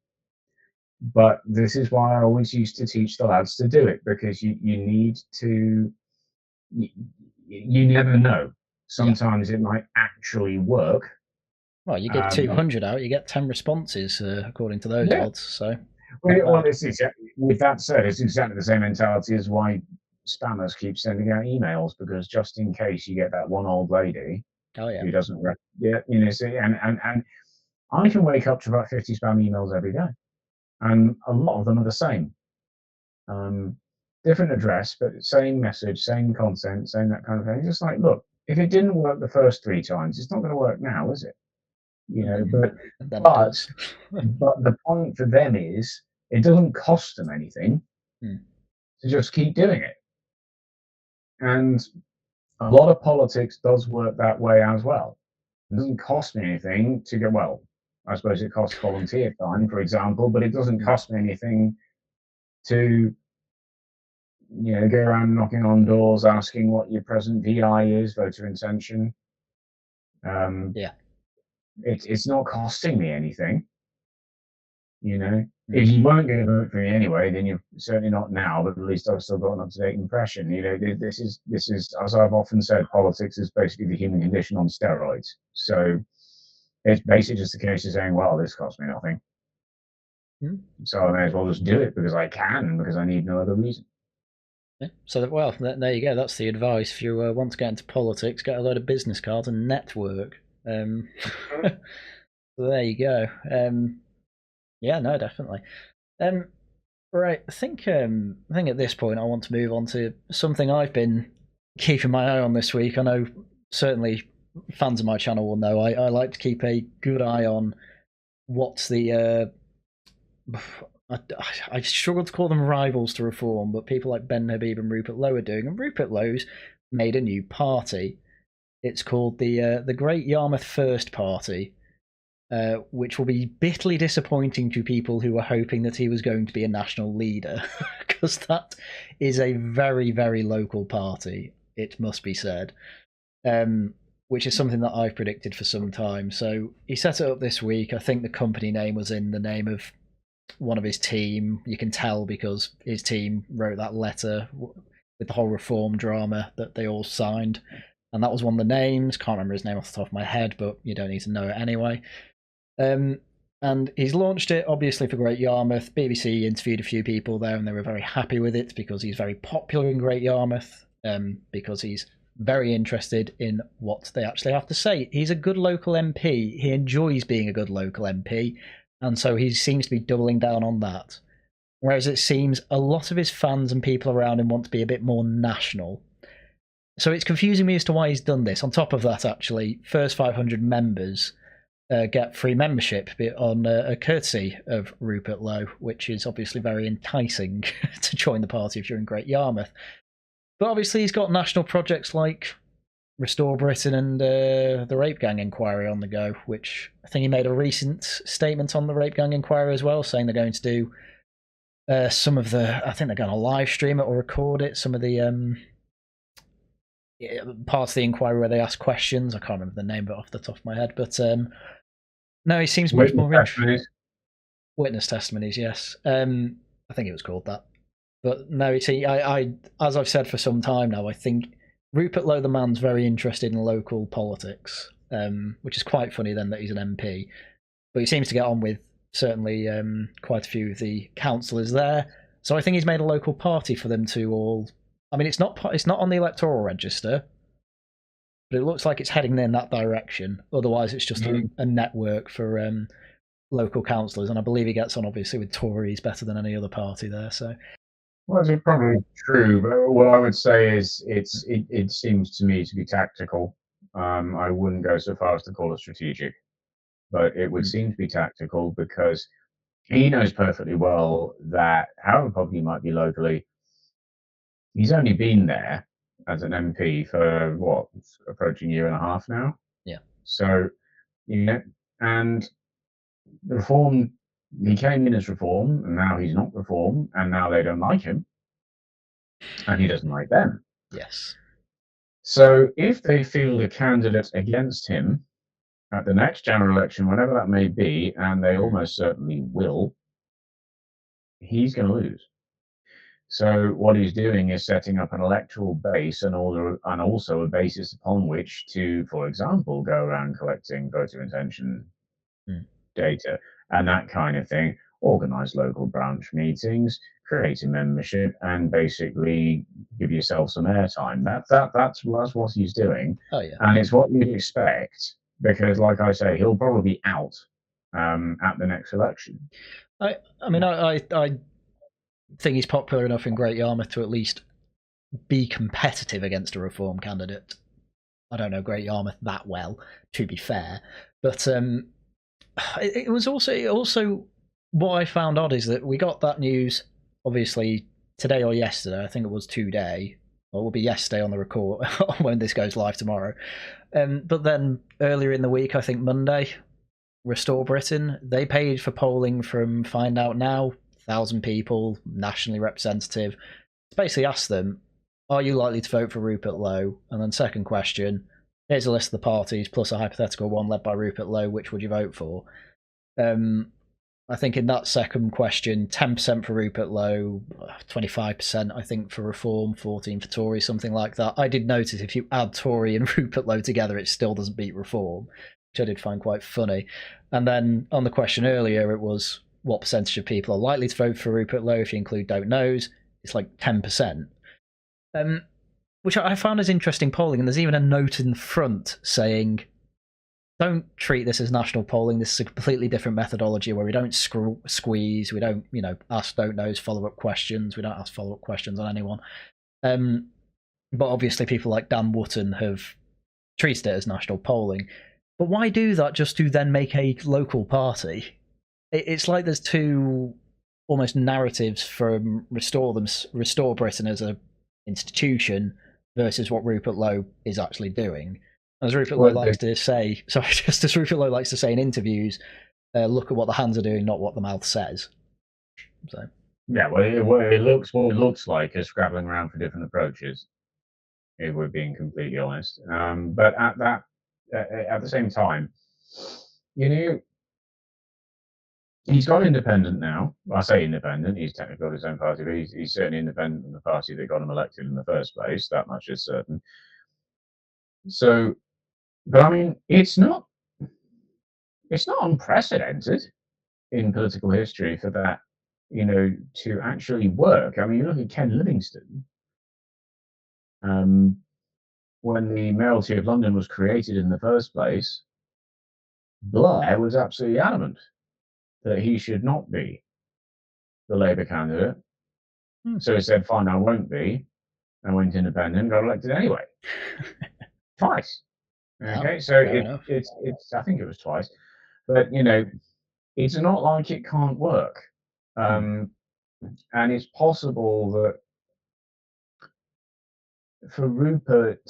But this is why I always used to teach the lads to do it, because you need to, you never know. Sometimes it might actually work. Well, you give 200 out, you get 10 responses according to those odds. So. Well, with that said, it's exactly the same mentality as why spammers keep sending out emails, because just in case you get that one old lady who doesn't, you know, see, and I can wake up to about 50 spam emails every day, and a lot of them are the same, different address, but same message, same content, same that kind of thing. Just like, look, if it didn't work the first 3 times, it's not going to work now, is it? You know, but the point for them is it doesn't cost them anything to just keep doing it. And a lot of politics does work that way as well. It doesn't cost me anything to go, well, I suppose it costs volunteer time, for example, but it doesn't cost me anything to, you know, go around knocking on doors asking what your present VI is, voter intention. It's not costing me anything. You know, if you weren't going to vote for me anyway, then you're certainly not now, but at least I've still got an up-to-date impression. You know, this is, as I've often said, politics is basically the human condition on steroids. So it's basically just a case of saying, well, this costs me nothing. So I may as well just do it because I can, because I need no other reason. Yeah. So, well, there you go. That's the advice. If you want to get into politics, get a load of business cards and network. So there you go. Yeah, no, definitely. Right, I think at this point I want to move on to something I've been keeping my eye on this week. I know certainly fans of my channel will know I like to keep a good eye on what's the I struggle to call them rivals to Reform, but people like Ben Habib and Rupert Lowe are doing, and Rupert Lowe's made a new party. It's called the Great Yarmouth First Party, which will be bitterly disappointing to people who were hoping that he was going to be a national leader, because that is a very, very local party, it must be said, which is something that I've predicted for some time. So he set it up this week. I think the company name was in the name of one of his team. You can tell because his team wrote that letter with the whole Reform drama that they all signed, and that was one of the names. Can't remember his name off the top of my head, but you don't need to know it anyway. And he's launched it obviously for Great Yarmouth. BBC interviewed a few people there, and they were very happy with it because he's very popular in Great Yarmouth, because he's very interested in what they actually have to say. He's a good local MP. He enjoys being a good local MP, and so he seems to be doubling down on that. Whereas it seems a lot of his fans and people around him want to be a bit more national. So it's confusing me as to why he's done this. On top of that, actually, first 500 members get free membership on a courtesy of Rupert Lowe, which is obviously very enticing to join the party if you're in Great Yarmouth. But obviously he's got national projects like Restore Britain and the Rape Gang Inquiry on the go, which I think he made a recent statement on the Rape Gang Inquiry as well, saying they're going to do some of the, I think they're going to live stream it or record it, some of the parts of the inquiry where they ask questions. I can't remember the name of it off the top of my head, but no, he seems much more interested. Witness testimonies, yes. I think it was called that. But no, you see, I as I've said for some time now, I think Rupert Lowe, the man's very interested in local politics, which is quite funny then that he's an MP. But he seems to get on with certainly quite a few of the councillors there. So I think he's made a local party for them to all. I mean, it's not on the electoral register, but it looks like it's heading in that direction. Otherwise, it's just a network for local councillors, and I believe he gets on obviously with Tories better than any other party there. So. Well, it's probably true, but what I would say is it seems to me to be tactical. I wouldn't go so far as to call it strategic, but it would seem to be tactical because he knows perfectly well that however popular he might be locally, he's only been there as an MP for what, approaching a year and a half now. Yeah. So, and the Reform. He came in as Reform, and now he's not Reform, and now they don't like him, and he doesn't like them. Yes. So if they field a candidate against him at the next general election, whenever that may be, and they almost certainly will, he's going to lose. So what he's doing is setting up an electoral base and also a basis upon which to, for example, go around collecting voter intention data and that kind of thing, organize local branch meetings, create a membership, and basically give yourself some airtime. That's what he's doing. Oh yeah. And it's what you'd expect because, like I say, he'll probably be out at the next election. I mean, I think he's popular enough in Great Yarmouth to at least be competitive against a Reform candidate. I don't know Great Yarmouth that well, to be fair, but it was also what I found odd is that we got that news obviously today or yesterday. I think it was today, or it will be yesterday on the record when this goes live tomorrow. But then earlier in the week, I think Monday, Restore Britain, they paid for polling from Find Out Now, 1,000 people, nationally representative. To basically ask them, are you likely to vote for Rupert Lowe? And then second question, here's a list of the parties plus a hypothetical one led by Rupert Lowe. Which would you vote for? I think in that second question, 10% for Rupert Lowe, 25% I think for Reform, 14% for Tory, something like that. I did notice if you add Tory and Rupert Lowe together, it still doesn't beat Reform, which I did find quite funny. And then on the question earlier, it was what percentage of people are likely to vote for Rupert Lowe if you include don't knows. It's like 10%. Which I found as interesting polling, and there's even a note in front saying, don't treat this as national polling. This is a completely different methodology where we don't squeeze, we don't, ask don't knows follow-up questions. We don't ask follow-up questions on anyone. But obviously people like Dan Wootton have treated it as national polling. But why do that just to then make a local party? it's like there's two almost narratives from Restore Britain as a institution versus what Rupert Lowe is actually doing. As Rupert Lowe likes to say, sorry, just as Rupert Lowe likes to say in interviews, look at what the hands are doing, not what the mouth says. So yeah, what it looks like is scrabbling around for different approaches, if we're being completely honest. But at the same time, he's gone independent now. I say independent, he's technically got his own party, but he's certainly independent from the party that got him elected in the first place. That much is certain. So, but I mean, it's not unprecedented in political history for that, to actually work. I mean, you look at Ken Livingstone. When the mayoralty of London was created in the first place, Blair was absolutely adamant that he should not be the Labour candidate. So he said, fine, I won't be. I went independent, got elected anyway. Twice. Okay, so it's I think it was twice. But, it's not like it can't work. And it's possible that for Rupert,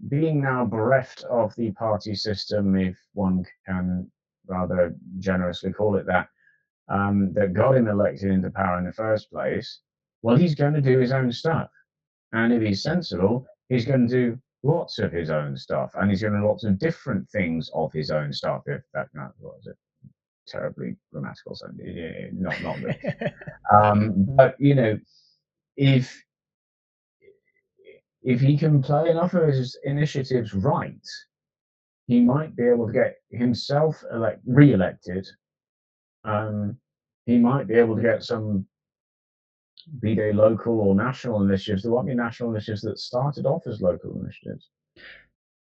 being now bereft of the party system, if one can rather generously call it that, that got him elected into power in the first place, well, he's going to do his own stuff. And if he's sensible, he's going to do lots of his own stuff. And he's going to do lots of different things of his own stuff, if that, what is it? Terribly grammatical, so not good. But, if he can play enough of his initiatives right, he might be able to get himself re-elected. He might be able to get some, be they local or national initiatives. There won't be national initiatives that started off as local initiatives.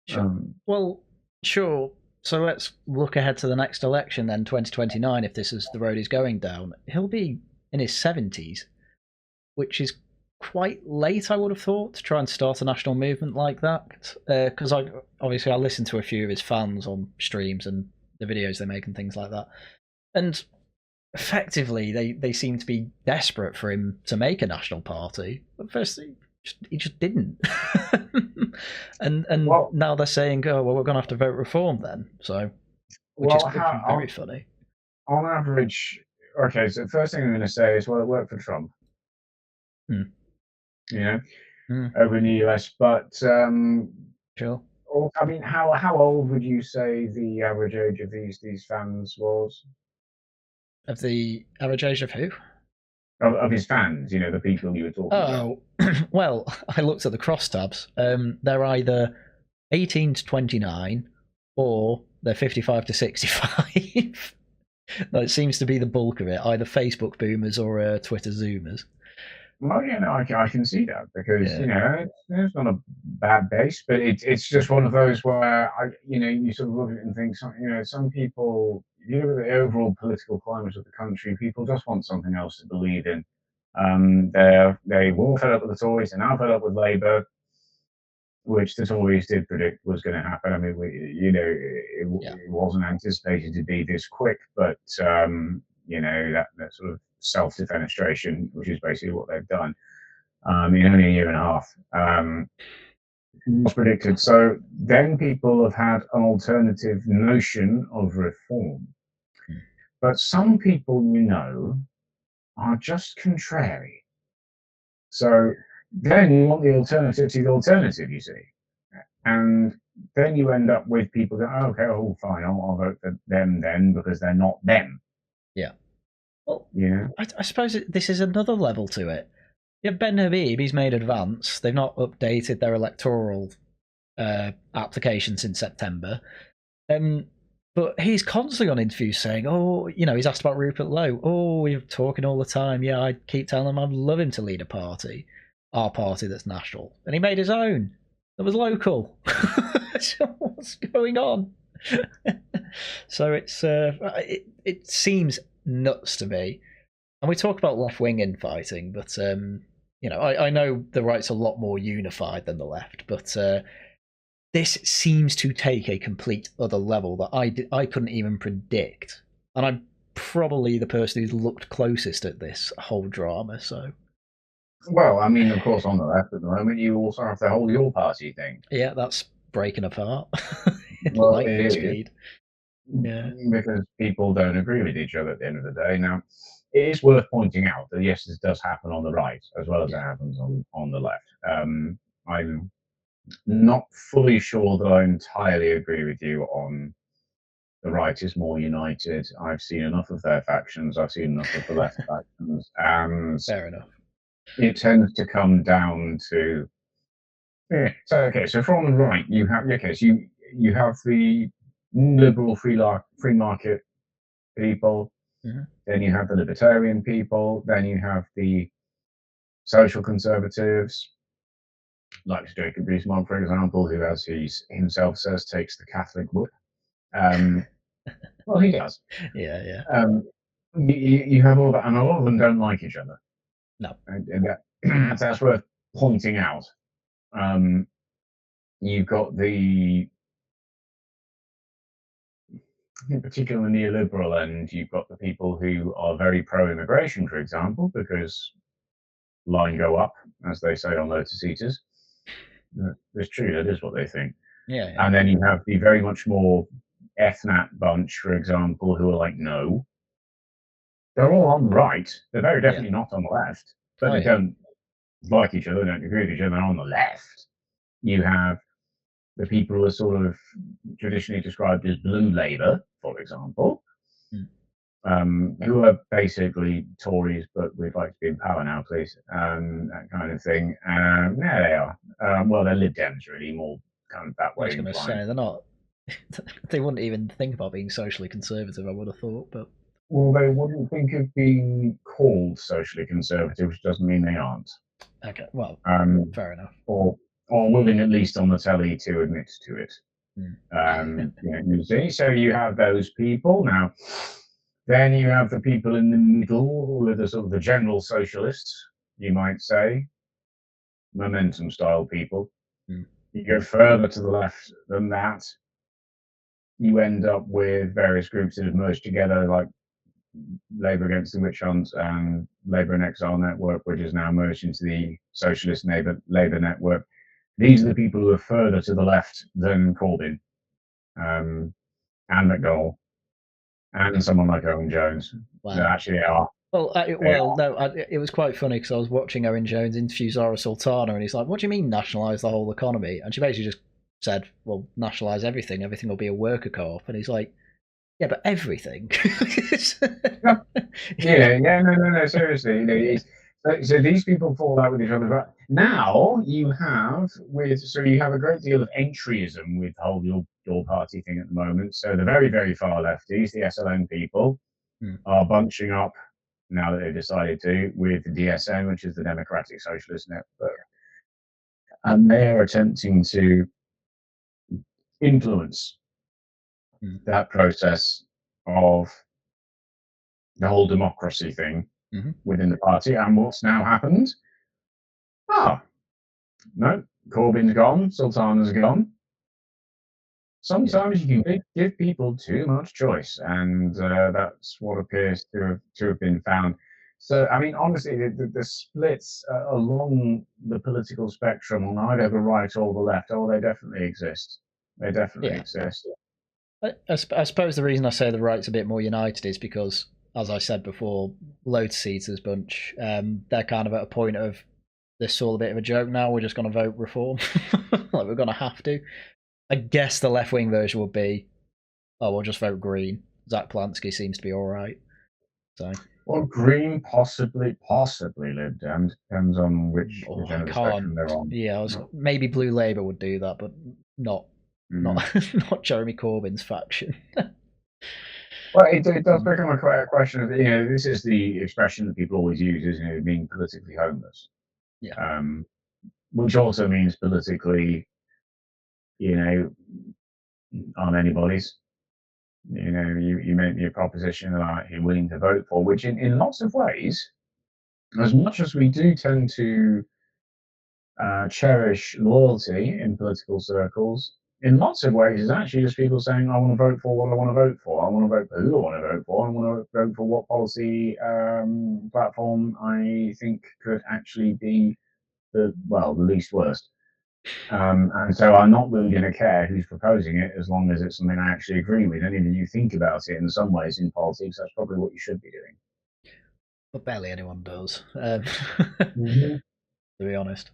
Sure. Well, sure. So let's look ahead to the next election then, 2029, if this is the road he's going down. He'll be in his 70s, which is quite late, I would have thought, to try and start a national movement like that. Because I listened to a few of his fans on streams and the videos they make and things like that. And effectively, they seem to be desperate for him to make a national party. But first, he just didn't. and now they're saying, oh, well, we're going to have to vote reform then. So, which is very funny. On average, okay, so the first thing I'm going to say is, well, it worked for Trump. Over in the US, but sure. I mean, how old would you say the average age of these fans was? Of the average age of who? Of his fans, the people you were talking about. Oh, well, I looked at the crosstabs. They're either 18 to 29 or they're 55 to 65. That seems to be the bulk of it, either Facebook boomers or Twitter zoomers. Well, I can see that because it's not a bad base, but it's just one of those where you sort of look at it and think, some people, if you look at the overall political climate of the country, people just want something else to believe in. They were all fed up with the Tories, and now fed up with Labour, which the Tories did predict was going to happen. I mean, it wasn't anticipated to be this quick, but that sort of self-defenestration, which is basically what they've done in only a year and a half, was predicted. So then people have had an alternative notion of reform. But some people, are just contrary. So then you want the alternative to the alternative, you see. And then you end up with people going, fine, I'll vote for them then because they're not them. Yeah. Well, I suppose this is another level to it. Yeah, Ben Habib, he's made advance. They've not updated their electoral application since September. But he's constantly on interviews saying, he's asked about Rupert Lowe. Oh, we're talking all the time. Yeah, I keep telling him I'd love him to lead a party. Our party that's national. And he made his own. That was local. So what's going on? So it's it seems nuts to me. And we talk about left-wing infighting, but I know the right's a lot more unified than the left, but this seems to take a complete other level that I couldn't even predict. And probably the person who's looked closest at this whole drama. So Well, I mean, of course, on the left at the moment, you also have the whole your party thing. yeah, that's breaking apart at Well, lightning it is. speed. Yeah. Because people don't agree with each other at the end of the day. Now, it is worth pointing out that yes, this does happen on the right as well as it happens on the left. I'm not fully sure that I entirely agree with you on the right is more united. I've seen enough of their factions. I've seen enough of the left factions, and Fair enough. it tends to come down to yeah. So okay, so from the right, you have okay, so you have the liberal free market people. Mhm. Then you have the libertarian people. Then you have the social conservatives, like Jacob Rees-Mogg, for example, who, as he himself says, takes the Catholic whip. Well, he does. Yeah, yeah. You have all that, and a lot of them don't like each other. No. And that's worth pointing out. You've got the in particular the neoliberal end, you've got the people who are very pro-immigration, for example, because line go up, as they say on Lotus Eaters. It's true, that is what they think. Yeah, yeah. And then you have the very much more ethnic bunch, for example, who are like, no. They're all on the right. They're very definitely not on the left, but they don't like each other, don't agree with each other. They're on the left. You have the people who are sort of traditionally described as blue Labour, for example, who are basically Tories, but we'd like to be in power now, please, that kind of thing. Yeah, they are. Well, they're Lib Dems, really, more kind of that way. I was going to say, they're not. They wouldn't even think about being socially conservative, I would have thought, but. Well, they wouldn't think of being called socially conservative, which doesn't mean they aren't. Okay, well, fair enough. Or willing, at least on the telly, to admit to it. You see, so you have those people now. Then you have the people in the middle, who are the sort of the general socialists, you might say, momentum style people. You go further to the left than that, you end up with various groups that have merged together, like Labour Against the Witch Hunt and Labour in Exile Network, which is now merged into the Socialist Labour Network. These are the people who are further to the left than Corbyn and McDonnell and someone like Owen Jones. Wow. They actually are. Well, it was quite funny because I was watching Owen Jones interview Zara Sultana, and he's like, "What do you mean nationalise the whole economy?" And she basically just said, "Well, nationalise everything. Everything will be a worker co-op." And he's like, "Yeah, but everything." No, seriously. So these people fall out with each other. But now you have a great deal of entryism with the whole your party thing at the moment. So the very, very far lefties, the SLN people, are bunching up now that they've decided to with the DSN, which is the Democratic Socialist Network, and they are attempting to influence that process of the whole democracy thing within the party. And what's now happened? No, Corbyn's gone, Sultana's gone. Sometimes you can give people too much choice, and that's what appears to have been found. So, I mean, honestly, the splits along the political spectrum on either the right or the left, they definitely exist. They definitely exist. I suppose the reason I say the right's a bit more united is because, as I said before, Lotus Eaters bunch, they're kind of at a point of, this is all a bit of a joke now, we're just going to vote reform. Like, we're going to have to. I guess the left-wing version would be, we'll just vote Green. Zach Plansky seems to be all right. So. Well, Green, possibly Lib Dem, depends on which end of the spectrum they're on. Yeah, maybe Blue Labour would do that, but not Jeremy Corbyn's faction. Well, it does become a question of, this is the expression that people always use, isn't it, being politically homeless. Yeah. Which also means politically, on anybody's. You make me a proposition that you're willing to vote for, which in lots of ways, as much as we do tend to cherish loyalty in political circles, in lots of ways, is actually just people saying, I want to vote for what I want to vote for. I want to vote for who I want to vote for. I want to vote for what policy platform I think could actually be the least worst. And so I'm not really going to care who's proposing it as long as it's something I actually agree with. And if you think about it in some ways in politics, that's probably what you should be doing. But barely anyone does, Mm-hmm. to be honest.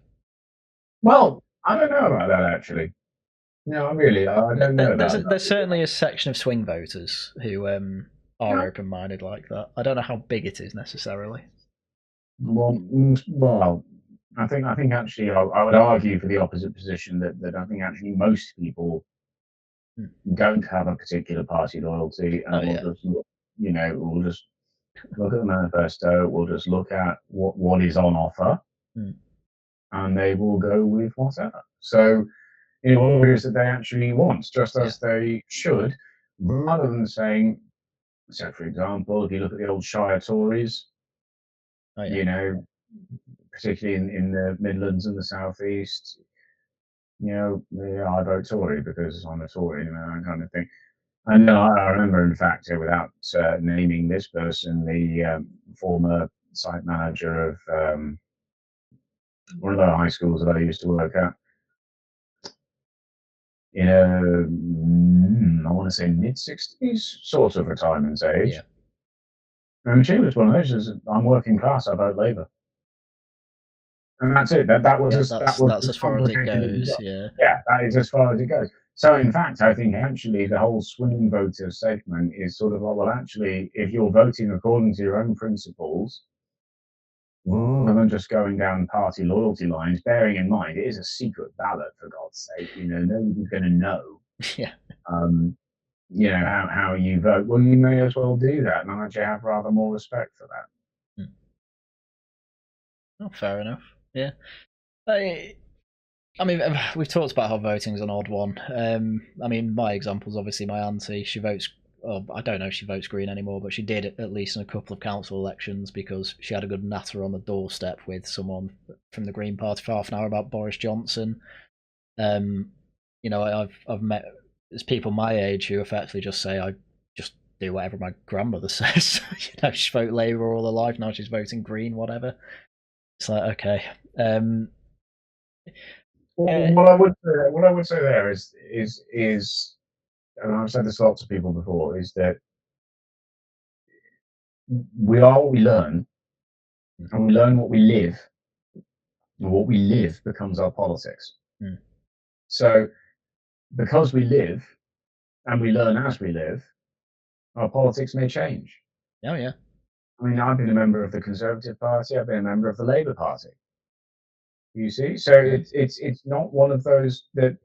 Well, I don't know about that actually. No, really, I don't know about that. There's certainly a section of swing voters who are Yeah. open-minded like that. I don't know how big it is necessarily. Well, I think actually I would argue for the opposite position that I think actually most people don't have a particular party loyalty and will just look, we'll just look at the manifesto, we'll just look at what is on offer, and they will go with whatever. So, what it is that they actually want, just as they should, rather than saying, so for example, if you look at the old Shire Tories, particularly in the Midlands and the South East, I vote Tory because I'm a Tory, that kind of thing. And I remember, in fact, without naming this person, the former site manager of one of the high schools that I used to work at, in I want to say mid-60s, sort of retirement age. Yeah. And she was one of those, I'm working class, I vote Labour. And that's it. That was that's as far as it goes. Yeah. Yeah, that is as far as it goes. So in fact, I think actually the whole swing voter segment is sort of like, well, actually, if you're voting according to your own principles, rather than just going down party loyalty lines, bearing in mind it is a secret ballot, for God's sake. Nobody's going to know. Yeah. How you vote. Well, you may as well do that, and I actually have rather more respect for that. Oh, fair enough. Yeah. I mean, we've talked about how voting is an odd one. I mean, my example is obviously my auntie. She votes. Oh, I don't know if she votes Green anymore, but she did at least in a couple of council elections because she had a good natter on the doorstep with someone from the Green Party for half an hour about Boris Johnson. I've met there's people my age who effectively just say I just do whatever my grandmother says. She voted Labour all her life. Now she's voting Green, whatever. It's like, okay. What I would say there is, and I've said this to lots of people before, is that we are what we learn, and we learn what we live, and what we live becomes our politics. So, because we live and we learn as we live, our politics may change. Oh yeah. I mean, I've been a member of the Conservative Party. I've been a member of the Labour Party. You see, so it's not one of those that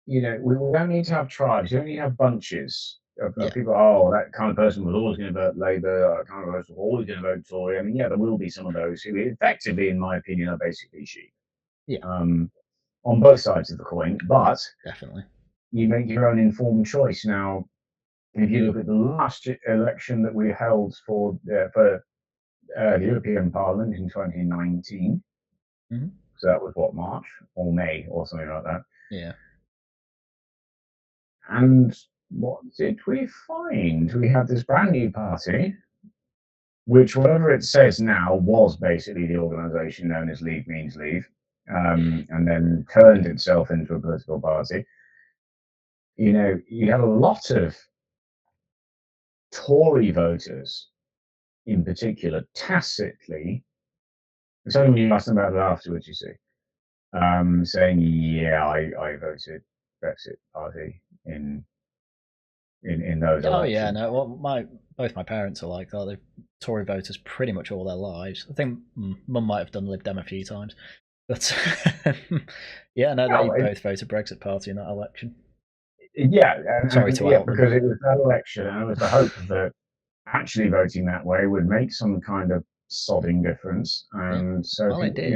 we don't need to have tribes. You don't need to have bunches of people. Oh, that kind of person was always going to vote Labour. That kind of person was always going to vote Tory. I mean, yeah, there will be some of those who, effectively, in my opinion, are basically sheep. Yeah. On both sides of the coin, but definitely you make your own informed choice. Now, if you look at the last election that we held for the European Parliament in 2019, so that was what, March or May or something like that. Yeah. And what did we find? We had this brand new party, which, whatever it says now, was basically the organisation known as Leave Means Leave, and then turned itself into a political party. You had a lot of Tory voters, in particular, tacitly. It's only when you ask them about it afterwards, you see, saying, "Yeah, I voted Brexit Party in those elections." Oh yeah, no. Well, both my parents are like that. They're Tory voters pretty much all their lives. I think Mum might have done Lib Dem a few times, but yeah, no, they both voted Brexit Party in that election. Yeah, sorry to out them. because it was that election, and it was the hope that actually voting that way would make some kind of sodding difference, and so well, it did.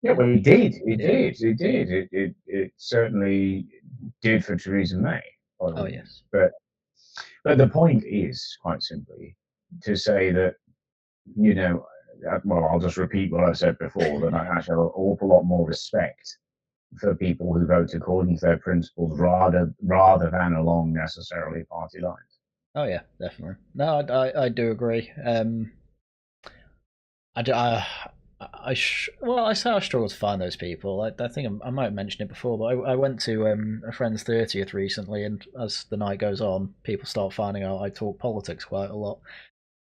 Yeah, well, it did. It certainly did for Theresa May. Oh yes. But the point is, quite simply, to say that well, I'll just repeat what I said before, that I actually have an awful lot more respect for people who vote according to their principles rather than along necessarily party lines. Oh yeah, definitely. No, I do agree. Well, I say I struggle to find those people. I think I might have mentioned it before, but I went to a friend's 30th recently, and as the night goes on, people start finding out I talk politics quite a lot.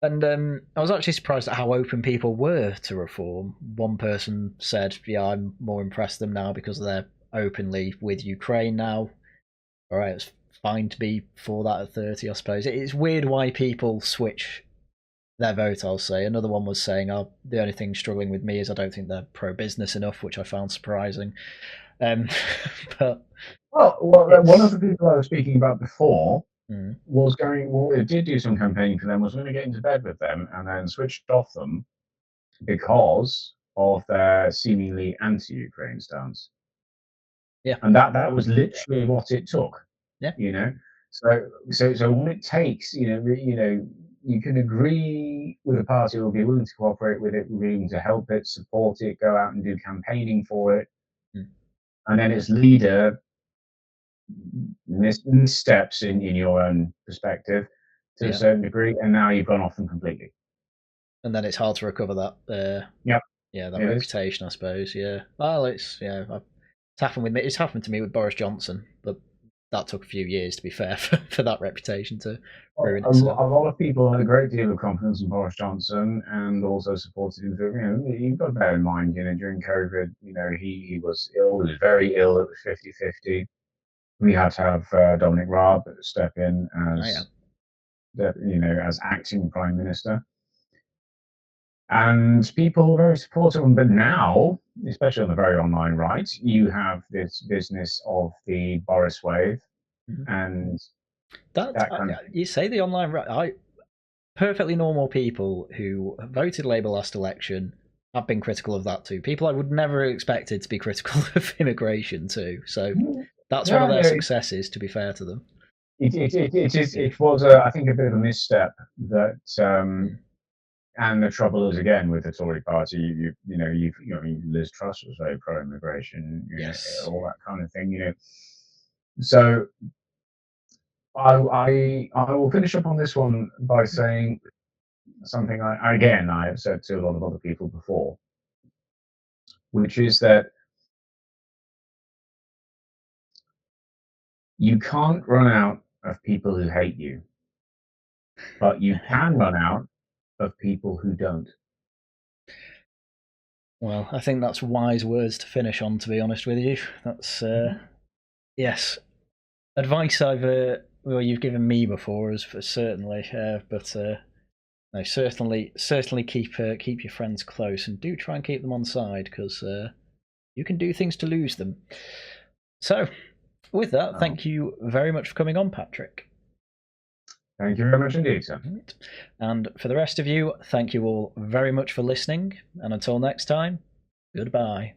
And I was actually surprised at how open people were to reform. One person said, "Yeah, I'm more impressed with them now because they're openly with Ukraine now." All right, it's fine to be for that at 30, I suppose. It's weird why people switch their vote, I'll say. Another one was saying, "Oh, the only thing struggling with me is I don't think they're pro-business enough," which I found surprising. But well, one of the people I was speaking about before was it did do some campaigning for them, was going to get into bed with them, and then switched off them because of their seemingly anti-Ukraine stance. Yeah, and that was literally what it took. Yeah. You know, so what it takes, you can agree with a party or be willing to cooperate with it, willing to help it, support it, go out and do campaigning for it, and then its leader missteps in your own perspective to a certain degree, and now you've gone off them completely. And then it's hard to recover that. Yep. Yeah, that reputation, I suppose. Yeah. Well, it's happened with me. It's happened to me with Boris Johnson, but that took a few years, to be fair, for that reputation to ruin itself. A lot of people had a great deal of confidence in Boris Johnson and also supported him. You've got to bear in mind, during COVID, he was ill. He was very ill. It was 50-50. We had to have Dominic Raab step in as, as acting prime minister. And people were very supportive of him. But now, especially on the very online right, you have this business of the Boris wave, and you say the online right. Perfectly normal people who voted Labour last election have been critical of that too. People I would never have expected to be critical of immigration too. So that's one of their successes, to be fair to them. It was, I think, a bit of a misstep that. And the trouble is, again, with the Tory party, Liz Truss was very pro-immigration, all that kind of thing, So I will finish up on this one by saying something I have said to a lot of other people before, which is that you can't run out of people who hate you, but you can run out of people who don't. Well, I think that's wise words to finish on, to be honest with you. That's yes, advice you've given me before, is certainly, but no, certainly keep your friends close, and do try and keep them on side, because you can do things to lose them. So, with that, thank you very much for coming on, Patrick. Thank you very much indeed, sir. And for the rest of you, thank you all very much for listening, and until next time, goodbye.